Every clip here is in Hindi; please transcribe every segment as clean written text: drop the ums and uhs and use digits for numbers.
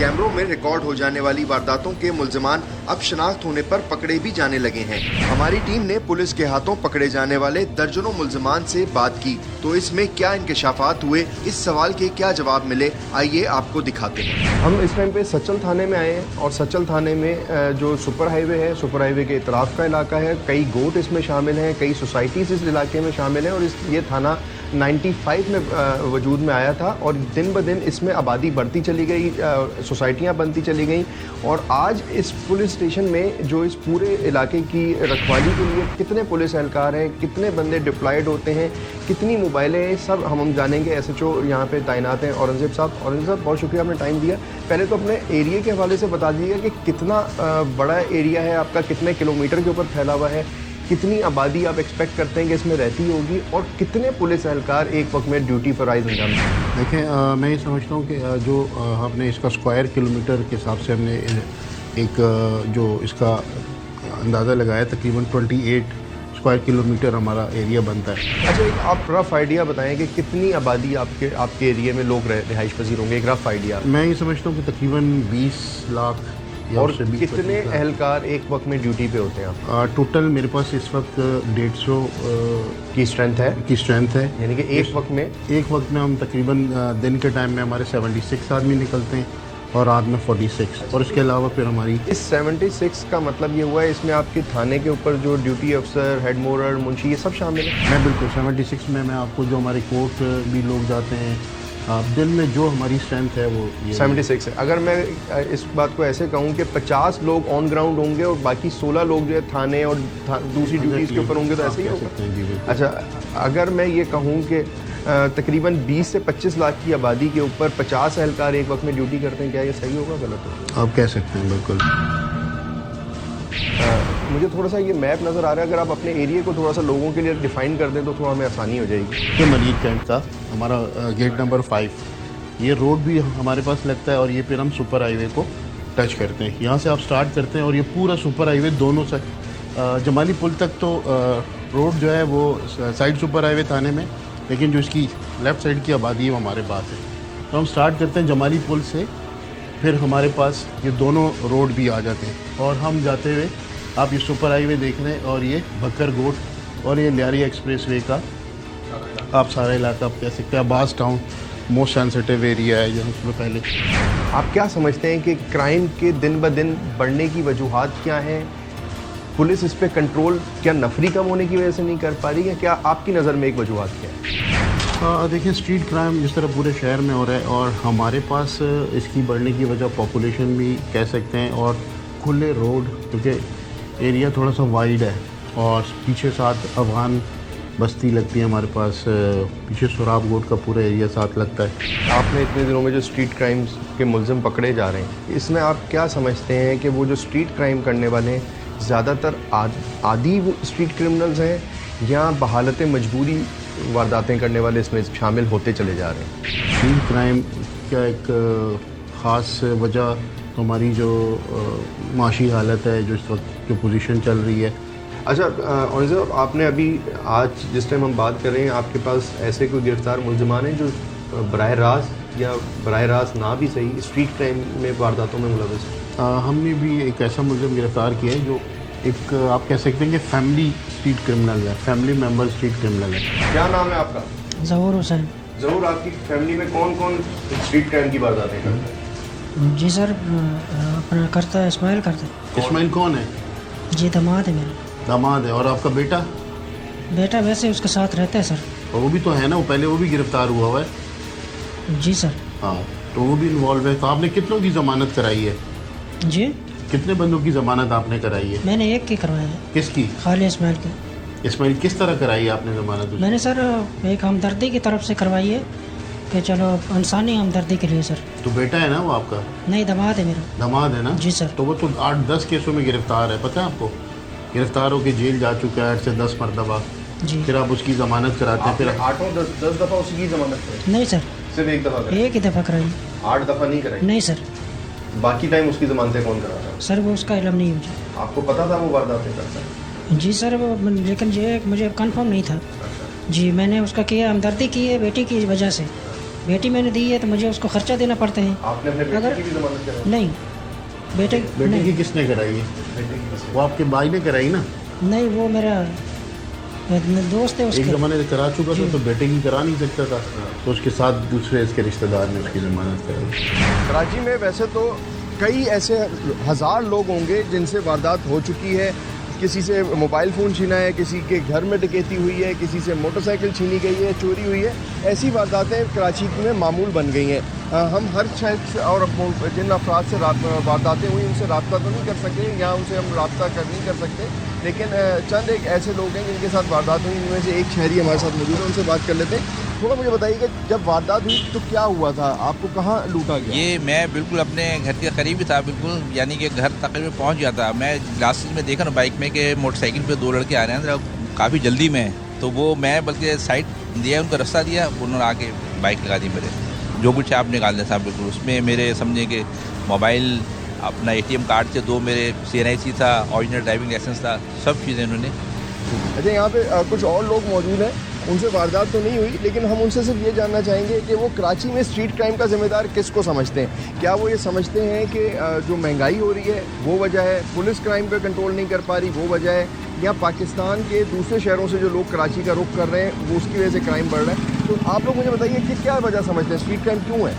कैमरों में रिकॉर्ड हो जाने वाली वारदातों के मुल्जिमान अब शनाख्त होने पर पकड़े भी जाने लगे हैं। हमारी टीम ने पुलिस के हाथों पकड़े जाने वाले दर्जनों मुल्जिमान से बात की, तो इसमें क्या इंकशाफात हुए, इस सवाल के क्या जवाब मिले, आइए आपको दिखाते हैं। हम इस टाइम पे सचल थाने में आए हैं और सचल थाने में जो सुपर हाईवे है, सुपर हाईवे के इतराफ का इलाका है, कई गोट इसमें शामिल हैं, कई सोसाइटीज़ इस इलाके में शामिल हैं और ये थाना 95 में वजूद में आया था और दिन ब दिन इसमें आबादी बढ़ती चली गई, सोसाइटियाँ बनती चली गई और आज इस पुलिस स्टेशन में जो इस पूरे इलाके की रखवाली के लिए कितने पुलिस एहलकार हैं, कितने बंदे डिप्लॉयड होते हैं, कितनी मोबाइलें हैं, सब हम जानेंगे। SHO यहाँ पे तैनात हैं औरंगजेब साहब। औरंगजेब साहब, बहुत शुक्रिया आपने टाइम दिया। पहले तो अपने एरिया के हवाले से बता दीजिएगा कि कितना बड़ा एरिया है आपका, कितने किलोमीटर के ऊपर फैला हुआ है, कितनी आबादी आप एक्सपेक्ट करते हैं कि इसमें रहती होगी और कितने पुलिस एहलकार एक वक्त में ड्यूटी पर आइज अंजाम दें? देखें, मैं ये समझता हूँ कि जो हमने इसका स्क्वायर किलोमीटर के हिसाब से हमने एक जो इसका अंदाज़ा लगाया, तकरीबन 28 स्क्वायर किलोमीटर हमारा एरिया बनता है। अच्छा, एक आप रफ आइडिया बताएं कि कितनी आबादी आपके एरिया में लोग रिहाइश पजीर होंगे, एक रफ आइडिया। मैं ये समझता हूँ कि तकरीबन 20 लाख और कितने एहलकार एक वक्त में ड्यूटी पे होते हैं? टोटल मेरे पास इस वक्त 150 की स्ट्रेंथ है, यानी कि एक वक्त में हम तकरीबन दिन के टाइम में हमारे 76 आदमी निकलते हैं और रात में 46, और इसके अलावा फिर हमारी इस 76 का मतलब ये हुआ है इसमें आपके थाने के ऊपर जो ड्यूटी अफसर, हेड मोरर, मुंशी, ये सब शामिल है? मैं बिल्कुल 76 में मैं आपको जो हमारे कोर्ट भी लोग जाते हैं, दिन में जो हमारी स्ट्रेंथ है वो 76 है। अगर मैं इस बात को ऐसे कहूँ कि 50 लोग ऑन ग्राउंड होंगे और बाकी 16 लोग जो है थाने और दूसरी ड्यूटीज़ के ऊपर होंगे, तो ऐसे ही होगा? अच्छा, अगर मैं ये कहूँ कि तकरीबन 20 से 25 लाख की आबादी के ऊपर 50 एहलकार एक वक्त में ड्यूटी करते हैं, क्या ये सही होगा, गलत होगा? आप कह सकते हैं, बिल्कुल। मुझे थोड़ा सा ये मैप नज़र आ रहा है, अगर आप अपने एरिया को थोड़ा सा लोगों के लिए डिफाइन कर दें तो थोड़ा हमें आसानी हो जाएगी। ये मरीज कैंट का हमारा गेट नंबर 5, ये रोड भी हमारे पास लगता है और ये फिर हम सुपर हाईवे को टच करते हैं। यहाँ से आप स्टार्ट करते हैं और ये पूरा सुपर हाईवे दोनों से जमाली पुल तक तो रोड जो है वो साइड सुपर हाईवे थाने में, लेकिन जो इसकी लेफ़्ट साइड की आबादी है वो हमारे पास है। तो हम स्टार्ट करते हैं जमाली पुल से, फिर हमारे पास ये दोनों रोड भी आ जाते हैं और हम जाते हुए आप ये सुपर हाईवे देख रहे हैं और ये बकर गोट और ये लियारी एक्सप्रेसवे का आप सारा इलाका आप कह सकते हैं। Abbas town most sensitive area है जो उसमें पहले। आप क्या समझते हैं कि क्राइम के दिन ब दिन बढ़ने की वजूहात क्या हैं? पुलिस इस पर कंट्रोल क्या नफरी कम होने की वजह से नहीं कर पा रही है? क्या आपकी नज़र में एक वजूहात क्या है? देखिए, स्ट्रीट क्राइम जिस तरह पूरे शहर में हो रहा है और हमारे पास इसकी बढ़ने की वजह पॉपुलेशन भी कह सकते हैं और खुले रोड, क्योंकि एरिया थोड़ा सा वाइड है और पीछे साथ अफगान बस्ती लगती है हमारे पास, पीछे सुराब गोट का पूरा एरिया साथ लगता है। आपने इतने दिनों में जो स्ट्रीट क्राइम्स के मुल्ज़िम पकड़े जा रहे हैं, इसमें आप क्या समझते हैं कि वो जो स्ट्रीट क्राइम करने वाले हैं ज़्यादातर आदी स्ट्रीट क्रिमिनल्स हैं या बहालत मजबूरी वारदातें करने वाले इसमें शामिल होते चले जा रहे हैं? स्ट्रीट क्राइम का एक ख़ास वजह तो हमारी जो माशी हालत है, जो इस वक्त जो पोजीशन चल रही है। अच्छा, और साहब, आपने अभी आज जिस टाइम हम बात कर रहे हैं, आपके पास ऐसे कोई गिरफ्तार मुल्ज़िमान हैं जो बराह रास्त या बराह रास्त ना भी सही स्ट्रीट क्राइम में वारदातों में मुलविस हैं? हमने भी एक ऐसा मुल्ज़िम गिरफ़्तार किया है जो एक आप कह सकते हैं कि फैमिली स्ट्रीट क्रिमिनल है, फैमिली मेम्बर स्ट्रीट क्रिमिनल है। क्या नाम है आपका? ज़हूर हुसैन। ज़हूर, आपकी फैमिली में कौन कौन स्ट्रीट क्राइम की वारदातें करते हैं? जी सर, अपना करता है, इस्माइल करता है। इस्माइल कौन है? जी दामाद है मेरा। दामाद है। और आपका बेटा? बेटा वैसे उसके साथ रहता है सर। और वो भी तो है ना, वो पहले वो भी गिरफ्तार हुआ है। जी सर। हाँ, तो वो भी इन्वॉल्व है। तो आपने कितनों की ज़मानत कराई है? जी, कितने बंदों की ज़मानत आपने कराई है? मैंने एक की करवाया है। किसकी? खाली इस्माइल की। इस्माइल किस तरह कराई है आपने ज़मानत? मैंने सर एक हमदर्दी की तरफ से करवाई है कि चलो इंसानी हमदर्दी के लिए सर। तो बेटा है ना वो आपका? नहीं, दामाद है मेरा। दामाद है ना? जी सर। तो वो तो 8-10 केसों में गिरफ्तार है, पता है आपको? गिरफ्तार होकर जेल जा चुका है 8 से 10 मरतबा। जी। फिर आप उसकी ज़मानत कराते हैं, फिर 8-10 दफ़ा उसकी ज़मानत कराई? नहीं सर, सिर्फ एक दफ़ा कराई? एक ही दफ़ा कराई। 8 दफ़ा नहीं कराई? नहीं सर। बाकी टाइम उसकी ज़मानतें कौन कराता है? सर वो उसका इल्म नहीं मुझे। आपको पता था वो वारदातें करता है? जी सर, वो लेकिन ये मुझे कंफर्म नहीं था। जी, मैंने उसका किया, हमदर्दी की है बेटी की वजह से। बेटी मैंने दी है तो मुझे उसको खर्चा देना पड़ता है। आपने अपने बेटे अगर की भी जमानत कराई? नहीं, बेटे बेटे की किसने कराई है? वो आपके भाई ने कराई ना? नहीं, वो मेरा दोस्त है एक उसके। ज़माने से करा चुका था तो बेटे की करा नहीं सकता था, तो उसके साथ दूसरे इसके रिश्तेदार ने उसकी जमानत कराई। कराची में वैसे तो कई ऐसे हज़ार लोग होंगे जिनसे वारदात हो चुकी है। किसी से मोबाइल फ़ोन छीना है, किसी के घर में डकैती हुई है, किसी से मोटरसाइकिल छीनी गई है, चोरी हुई है। ऐसी वारदातें कराची में मामूल बन गई हैं। हम हर शख्स और जिन अफराद से वारदातें हुई उनसे रब्ता तो नहीं कर सके या उनसे हम रब्ता नहीं कर सकते, लेकिन चंद एक ऐसे लोग हैं जिनके साथ वारदात हुई, उनमें से एक शहरी हमारे साथ मौजूद है, उनसे बात कर लेते हैं। थोड़ा मुझे बताइए कि जब वारदात हुई तो क्या हुआ था, आपको कहाँ लूटा गया? ये मैं बिल्कुल अपने घर के करीब ही था, बिल्कुल यानी कि घर तकरीबन पहुंच गया था। मैं ग्लासेस में देखा ना बाइक में कि मोटरसाइकिल पे 2 लड़के आ रहे हैं, काफ़ी जल्दी में, तो वो मैं बल्कि साइड दिया, उनको रास्ता दिया, उन्होंने आके बाइक लगा दी मेरे, जो कुछ आप निकाल दें साहब बिल्कुल। उसमें मेरे समझे कि मोबाइल, अपना ATM कार्ड थे 2, मेरे CNIC था, ओरिजिनल ड्राइविंग लाइसेंस था, सब चीज़ें इन्होंने। अच्छा, यहाँ पे कुछ और लोग मौजूद हैं, उनसे वारदात तो नहीं हुई, लेकिन हम उनसे सिर्फ ये जानना चाहेंगे कि वो कराची में स्ट्रीट क्राइम का जिम्मेदार किसको समझते हैं। क्या वो ये समझते हैं कि जो महंगाई हो रही है वो वजह है, पुलिस क्राइम पे कंट्रोल नहीं कर पा रही वो वजह है, या पाकिस्तान के दूसरे शहरों से जो लोग कराची का रुख कर रहे हैं वो उसकी वजह से क्राइम बढ़ रहा है? तो आप लोग मुझे बताइए कि क्या वजह समझते हैं, स्ट्रीट क्राइम क्यों है?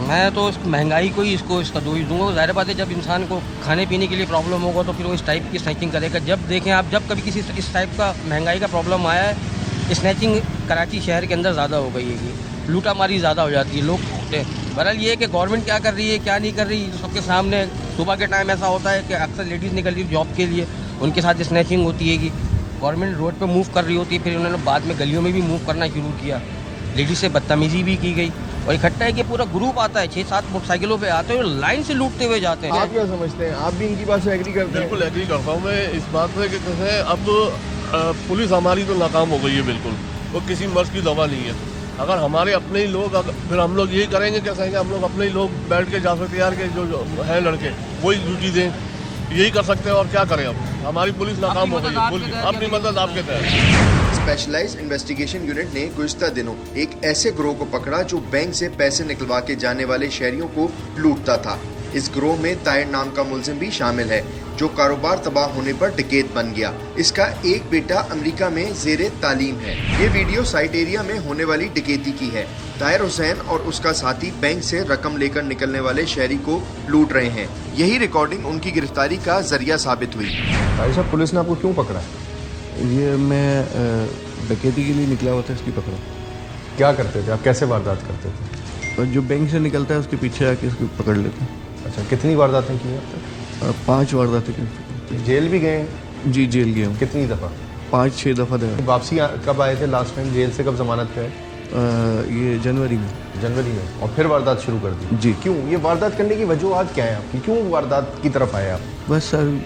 मैं तो इस महंगाई को ही इसका दोष दूंगा। ज़ाहिर बात है, जब इंसान को खाने पीने के लिए प्रॉब्लम होगा तो फिर वो इस टाइप की स्नैचिंग करेगा। जब देखें आप, जब कभी किसी इस टाइप का महंगाई का प्रॉब्लम आया है, स्नैचिंग कराची शहर के अंदर ज़्यादा हो गई है, लूटा मारी ज़्यादा हो जाती है, लोग होते हैं। बहरहाल ये है कि गवर्नमेंट क्या कर रही है क्या नहीं कर रही, सबके सामने। सुबह के टाइम ऐसा होता है कि अक्सर लेडीज़ निकल रही है जॉब के लिए, उनके साथ स्नैचिंग होती है कि गवर्नमेंट रोड पे मूव कर रही होती है, फिर उन्होंने बाद में गलियों में भी मूव करना शुरू किया, लेडीज़ से बदतमीजी भी की गई। और इकट्ठा है कि पूरा ग्रुप आता है, 6-7 मोटरसाइकिलों पे आते हैं और लाइन से लूटते हुए जाते हैं। आप क्या समझते हैं, आप भी इनकी बात से एग्री करते हैं? बिल्कुल एग्री करता हूँ मैं इस बात से कि जैसे अब पुलिस हमारी तो नाकाम हो गई है बिल्कुल, वो किसी मर्ज की दवा नहीं है। अगर हमारे अपने ही लोग, फिर हम लोग यही करेंगे, क्या कहेंगे, हम लोग अपने ही लोग बैठ के जा सकते यार के जो है लड़के वही ड्यूटी दें, यही कर सकते हैं। और क्या करें, अब हमारी पुलिस नाकाम हो गई है, अपनी मदद आपके तहत। स्पेशलाइज्ड इन्वेस्टिगेशन यूनिट ने गुज़िश्ता दिनों एक ऐसे गिरोह को पकड़ा जो बैंक से पैसे निकलवा के जाने वाले शहरियों को लूटता था। इस गिरोह में ताहिर नाम का मुलजिम भी शामिल है, जो कारोबार तबाह होने पर डकैत बन गया। इसका एक बेटा अमेरिका में ज़ेरे तालीम है। ये वीडियो साइट एरिया में होने वाली डकैती की है। ताहिर हुसैन और उसका साथी बैंक से रकम लेकर निकलने वाले शहरी को लूट रहे हैं। यही रिकॉर्डिंग उनकी गिरफ्तारी का जरिया साबित हुई। भाई साहब, पुलिस ने आपको क्यों पकड़ा? ये मैं डकैती के लिए निकला हुआ था, इसकी पकड़ा। क्या करते थे आप, कैसे वारदात करते थे? और जो बैंक से निकलता है उसके पीछे आके इसको पकड़ लेते हैं। अच्छा, कितनी वारदातें की आप तक? 5 वारदातें की। जेल भी गए? जी, जेल गया हूँ। कितनी दफ़ा? 5-6 दफ़ा गया। वापसी कब आए थे लास्ट टाइम जेल से, कब जमानत पे आए? ये जनवरी में। जनवरी में, और फिर वारदात शुरू कर दी? जी। क्यों ये वारदात करने की वजूहत क्या है आपकी, क्यों वारदात की तरफ आए आप? बस सर,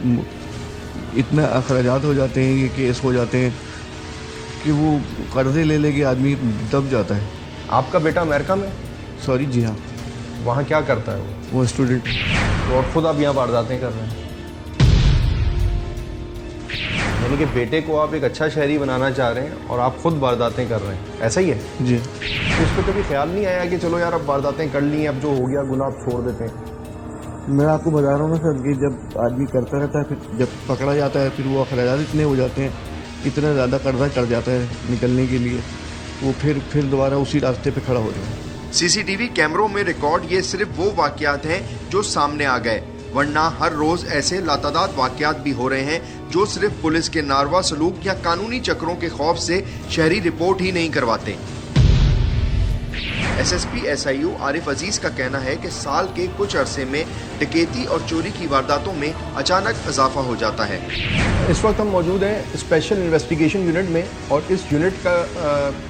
इतना अखराजात हो जाते हैं, ये केस हो जाते हैं कि वो कर्जे ले लेके आदमी दब जाता है। आपका बेटा अमेरिका में? सॉरी, जी हाँ। वहाँ क्या करता है वो स्टूडेंट। तो और खुद आप यहाँ वारदातें कर रहे हैं, यानी कि बेटे को आप एक अच्छा शहरी बनाना चाह रहे हैं और आप खुद वारदातें कर रहे हैं, ऐसा ही है? जी। तो इस पर कभी ख्याल नहीं आया कि चलो यार अब वारदातें कर ली हैं, अब जो हो गया गुनाह आप छोड़ देते हैं? मैं आपको बता रहा हूँ ना सर, कि जब आदमी करता रहता है, फिर जब पकड़ा जाता है, फिर वो अखराजात इतने हो जाते हैं, इतना ज़्यादा कर्जा चढ़ जाता है निकलने के लिए, वो फिर दोबारा उसी रास्ते पे खड़ा हो जाता है। CCTV कैमरों में रिकॉर्ड ये सिर्फ वो वाकयात हैं जो सामने आ गए, वरना हर रोज ऐसे लातादाद वाकयात भी हो रहे हैं जो सिर्फ पुलिस के नारवा सलूक या कानूनी चक्रों के खौफ से शहरी रिपोर्ट ही नहीं करवाते। SSP SIU आरिफ अजीज का कहना है कि साल के कुछ अरसे में डकैती और चोरी की वारदातों में अचानक इजाफा हो जाता है। इस वक्त हम मौजूद हैं स्पेशल इन्वेस्टिगेशन यूनिट में, और इस यूनिट का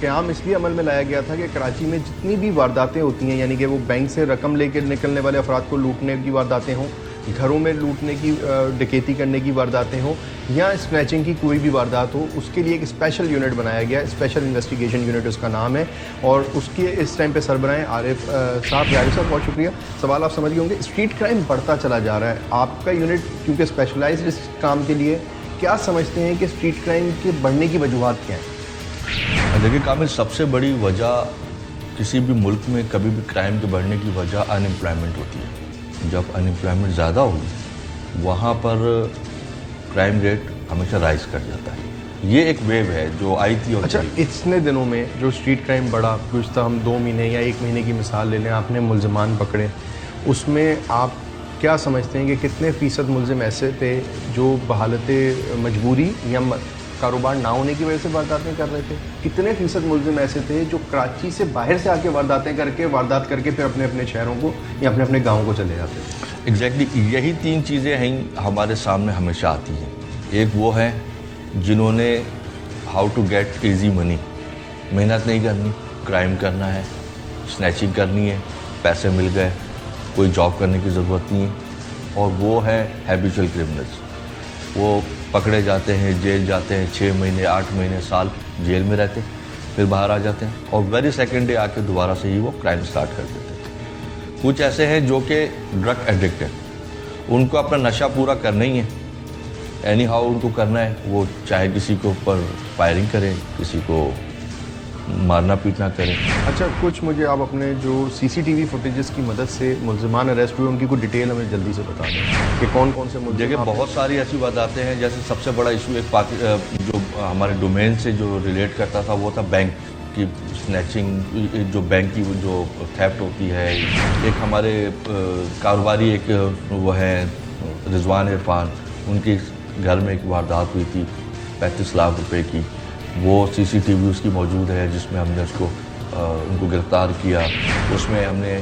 क़याम इसलिए अमल में लाया गया था कि कराची में जितनी भी वारदातें होती हैं, यानी कि वो बैंक से रकम लेकर निकलने वाले अफराद को लूटने की वारदातें हों, घरों में लूटने की डकैती करने की वारदातें हों, या स्नैचिंग की कोई भी वारदात हो, उसके लिए एक स्पेशल यूनिट बनाया गया, स्पेशल इन्वेस्टिगेशन यूनिट उसका नाम है। और उसके इस टाइम पे सरबराह हैं आरिफ साहब। आरिफ साहब, बहुत शुक्रिया। सवाल आप समझ गए होंगे, स्ट्रीट क्राइम बढ़ता चला जा रहा है, आपका यूनिट क्योंकि स्पेशलाइज्ड इस काम के लिए, क्या समझते हैं कि स्ट्रीट क्राइम के बढ़ने की वजूहत क्या है? देखिए कामिल, सबसे बड़ी वजह किसी भी मुल्क में कभी भी क्राइम के बढ़ने की वजह अनएम्प्लॉयमेंट होती है। जब अनएम्प्लॉयमेंट ज़्यादा होगी वहाँ पर क्राइम रेट हमेशा राइज कर जाता है। ये एक वेव है जो आई थी। और अच्छा, इतने दिनों में जो स्ट्रीट क्राइम बढ़ा, गुज़श्ता हम 2 महीने या 1 महीने की मिसाल ले लें, आपने मुल्ज़मान पकड़े, उसमें आप क्या समझते हैं कि कितने फ़ीसद मुल्ज़िम ऐसे थे जो बहालत मजबूरी या कारोबार ना होने की वजह से वारदातें कर रहे थे? कितने फ़ीसद मुल्ज़िम ऐसे थे जो कराची से बाहर से आके वारदात करके फिर अपने अपने शहरों को या अपने अपने गाँव को चले जाते थे? एग्जैक्टली यही 3 चीज़ें हैं हमारे सामने हमेशा आती हैं। एक वो है जिन्होंने how to get easy money, मेहनत नहीं करनी, क्राइम करना है, स्नैचिंग करनी है, पैसे मिल गए, कोई जॉब करने की ज़रूरत नहीं है। और वो है हैबिचुअल क्रिमिनल्स, वो पकड़े जाते हैं, जेल जाते हैं, 6 महीने 8 महीने साल जेल में रहते, फिर बाहर आ जाते हैं और वेरी सेकेंड डे आके दोबारा से ही वो क्राइम स्टार्ट कर देते हैं। कुछ ऐसे हैं जो कि ड्रग एडिक्ट हैं, उनको अपना नशा पूरा करना ही है, एनी हाउ उनको करना है, वो चाहे किसी के ऊपर फायरिंग करें, किसी को मारना पीटना करें। अच्छा, कुछ मुझे आप अपने जो सीसीटीवी फुटेजेस की मदद से मुल्ज़िमान अरेस्ट हुए उनकी कोई डिटेल हमें जल्दी से बता दें कि कौन कौन से मुल्ज़िम। देखिए, बहुत सारी ऐसी बात आते हैं। जैसे सबसे बड़ा इशू एक जो हमारे डोमेन से जो रिलेट करता था वो था बैंक की स्नैचिंग, जो बैंक की जो थेफ्ट होती है। एक हमारे कारोबारी एक वो है रिजवान इरफान, उनके घर में एक वारदात हुई थी 35 लाख रुपए की, वो सीसीटीवी उसकी मौजूद है जिसमें हमने उसको उनको गिरफ़्तार किया। उसमें हमने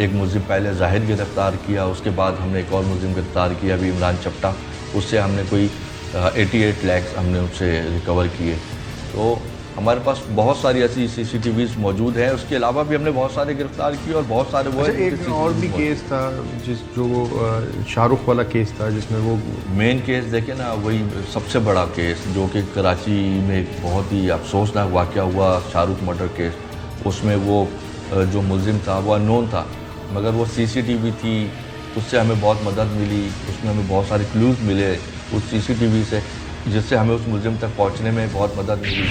एक मुल्ज़िम पहले ज़ाहिर गिरफ़्तार किया, उसके बाद हमने एक और मुल्ज़िम गिरफ़्तार किया अभी इमरान चपटा, उससे हमने कोई 88 लाख हमने उससे रिकवर किए। तो हमारे पास बहुत सारी ऐसी सीसीटीवीज मौजूद हैं। उसके अलावा भी हमने बहुत सारे गिरफ्तार किए और बहुत सारे वो एक और भी केस था जो शाहरुख वाला केस था जिसमें वो मेन केस देखे ना, वही सबसे बड़ा केस जो कि कराची में एक बहुत ही अफसोसनाक वाक़या हुआ, शाहरुख मर्डर केस। उसमें वो जो मुल्ज़िम था वो अननोन था, मगर वो सीसीटीवी थी, उससे हमें बहुत मदद मिली। उसमें हमें बहुत सारे क्लूज़ मिले उस सीसीटीवी से, जिससे हमें उस मुल्ज़िम तक पहुँचने में बहुत मदद मिली।